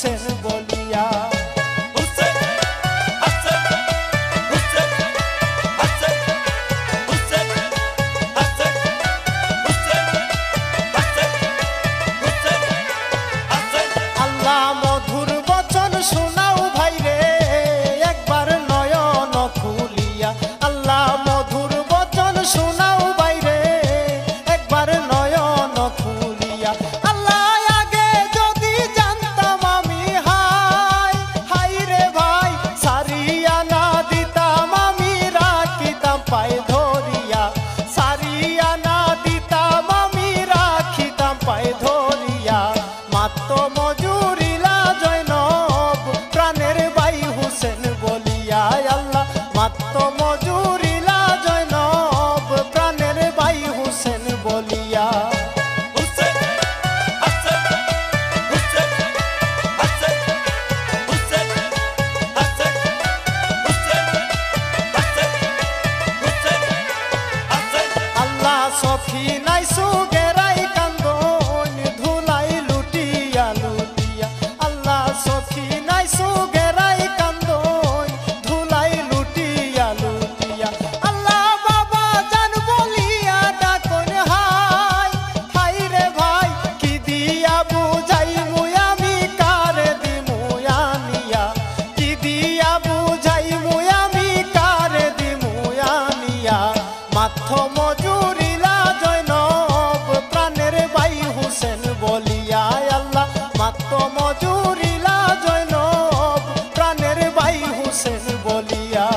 হুসেন বলিয়া। আল্লাহ মধুর বচন শোনাও ভাইরে একবার নয়ন খুলিয়া। আল্লাহ মধুর বচন শোনাও ভাইরে একবার নয়ন খুলিয়া। আল্লাহ আগে যদি জানতাম আমি হাই হাই রে ভাই সারিয়া না দিতাম আমি রাখিতাম পায়ে ধরিয়া। সারিয়া না দিতাম আমি রাখিতাম পায়ে ধরিয়া। মাত্র মজুরিলা জৈনব প্রাণের ভাই হুসেন বলিয়া। আল্লাহ মাত্র মজুরিলা জৈনব প্রাণের ভাই হুসেন বলিয়া। আল্লাহ সখী নাই সুগেরাই কান্দন ধুলাই লুটিয়া লুটিয়া। আল্লাহ সখী নাই সুগেরাই কান্দন ধুলাই লুটিয়া লুটিয়া। আল্লাহ বাবা জান বলিয়া ডাকন হাই হাই রে ভাই কি দিয়া বুঝাই মুই আমি কারে দিমু আনিয়া। কি দিয়া বুঝাই মুই আমি কারে দিমু আনিয়া। মাথ মজুরিলা জৈনব প্রাণের ভাই হুসেন বলিয়া। আল্লাহ মাত্র মজুরিলা জৈনব প্রাণের ভাই হুসেন বলিয়া।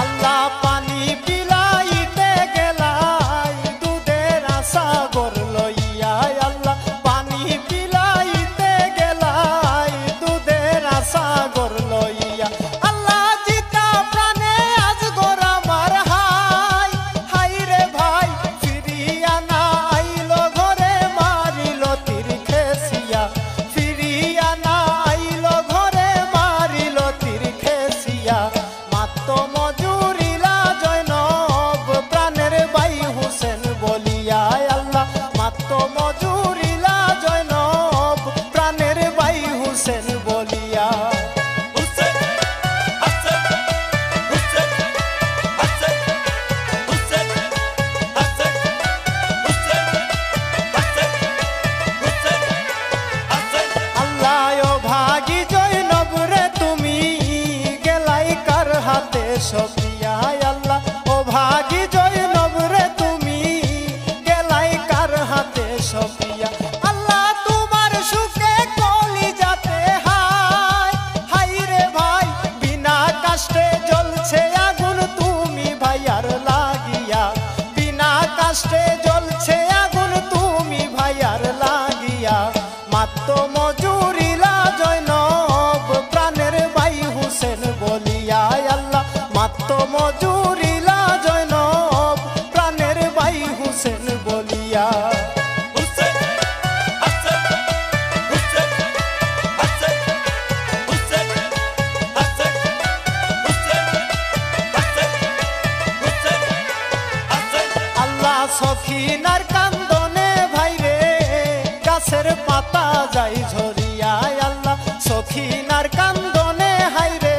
আল্লাহ পানি বিলাইতে গেলাই দুধের সাগর লইয়া। আল্লাহ পানি বিলাইতে গেলাই দুধের সাগর লইয়া। আল্লাহ জিতা প্রাণে আজ গোরা আমার হাই হাই রে ভাই ফিরিয়া না আইলো ঘরে মারিল তীর খেসিয়া। ফিরিয়া না আইলো ঘরে মারিল তীর খেসিয়া। মাত্র মজুরিলা জৈনব প্রাণের ভাই হুসেন বলিয়া। আল্লাহ মাত্র মজুরিলা জৈনব প্রাণের ভাই হুসেন বলিয়া। আল্লাহ ও ভাগী জৈনব রে তুমি গেলাই কার হাতে সপিয়া। আল্লাহ ও ভাগী জৈনব রে তুমি গেলাই কার হাতে সপিয়া। আল্লাহ তোমার সুখে কলিজাতে হাই হাই রে ভাই বিনা কষ্টে জ্বলছে আগুন তুমি ভাইয়ার লাগিয়া। বিনা কষ্টে জ্বলছে আগুন তুমি ভাইয়ার লাগিয়া। মাত্র মজুরিলা জৈনব প্রাণের ভাই হুসেন বলিয়া। আল্লাহ মাত্র মজুরিলা জৈনব প্রাণের ভাই হুসেন বলিয়া। আল্লাহ সখিনার কান্দনে ভাইরে গাছের পাতা যাই ঝরিয়া। আল্লাহ সখিনার কান্দনে হাইরে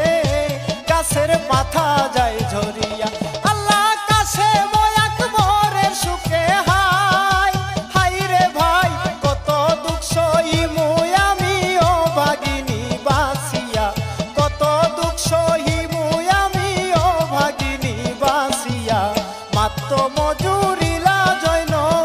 গাছের পাতা যাই ঝরিয়া। আল্লাহ কাছে বয়াক ভরের সুখে হাই হাই রে ভাই কত দুঃখ সহিমু আমি ও ভাগিনী বাসিয়া। কত দুঃখ সহিমু আমি ও ভাগিনী বাসিয়া। মাত্র মজুরিলা জৈনব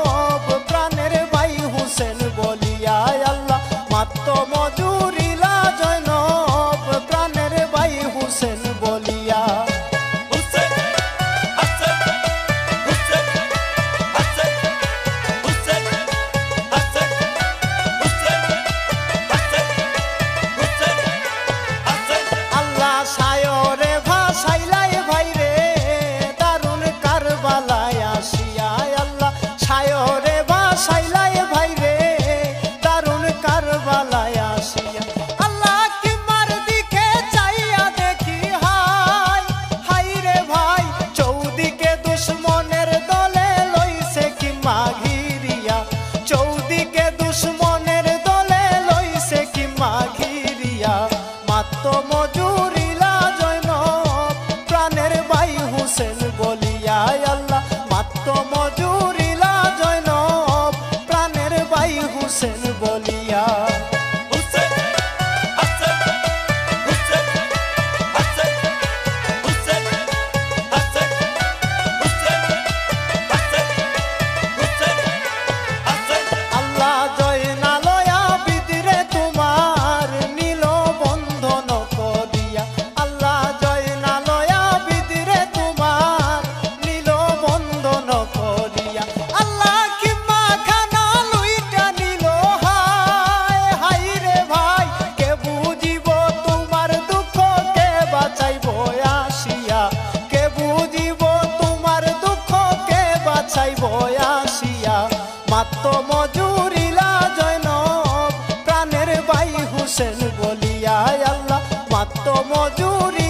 চাইব আসিয়া মাত্র মজুরিলা জৈনব প্রাণের ভাই হুসেন বলিয়া আল্লাহ মাত্র মজুরি